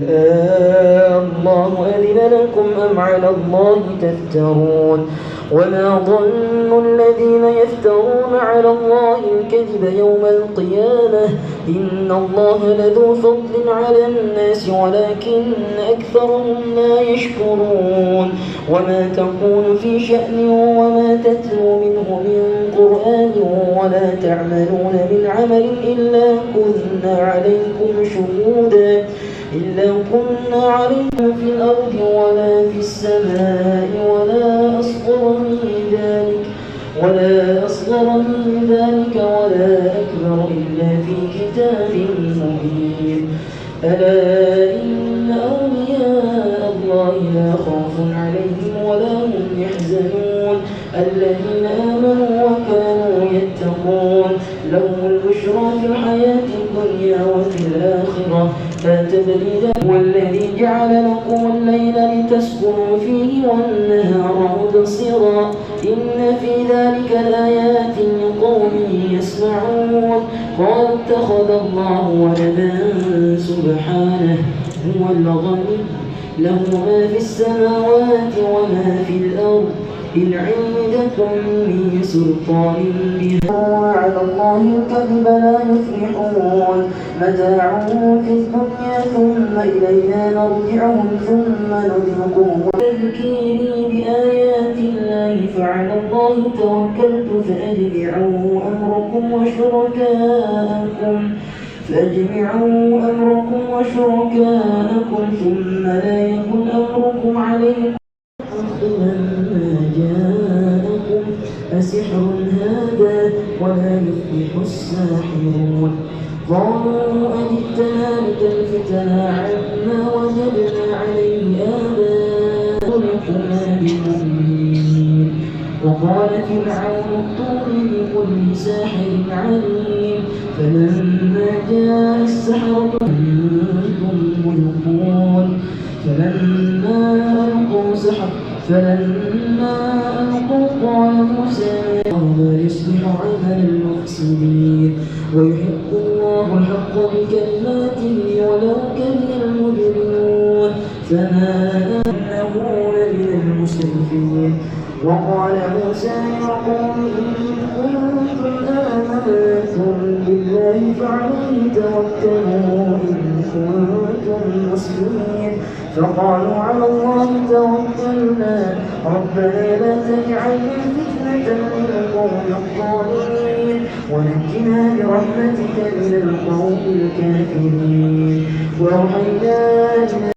الله أذن لكم أم على الله تفترون وما ظن الذين يفترون على الله الكذب يوم القيامة إن الله لذو فضل على الناس ولكن أكثرهم لا يشكرون وما تكون في شأن وما تتلو منه من قرآن ولا تعملون من عمل إلا كنا عليكم في الأرض ولا في السماء ولا أصغر من ذلك ولا أكبر إلا في كتاب مبين ألا إن أولياء الله لا خوف عليهم ولا هم يحزنون الذين آمنوا وكانوا يتقون لهم البشرى في الحياة الدنيا وفي الآخرة لا تبديل والذي جعل لكم الليل لتسكنوا فيه والنهار مبصرا إن في ذلك لآيات لقوم يسمعون قال اتخذ الله ولدا سبحانه هو الغني له ما في السماوات وما في الأرض إن عندكم من سلطان بها وعلى الله الكذب لا يفلحون متاع في الدنيا ثم إلينا نرجعهم ثم نذيقهم تذكيري بآيات الله فعلى الله توكلت فأجمعوا أمركم وشركاءكم ثم لا يكن أمركم عليكم لما جاءكم أسحر هذا ولا يفلح الساحرون قالوا أجئتنا لتلفتنا عما وجدنا عليه آباءنا بمؤمنين وقال فرعون ائتوني بكل ساحر عليم فلما جاء السحرة أنتم ملقون فلما ألقوا قال موسى ما يصلح عمل المفسدين ويحق الله الحق بكلماته ولو كره المجرمون فما أنه لمن المسرفين وقال موسى يا قوم إن كنتم آمنتم بالله فعليه توكلوا إن كنتم مسلمين فقالوا على الله توكلنا ربنا لا تجعلنا فتنة للقوم الظالمين ونجنا برحمتك من القوم الكافرين وأوحينا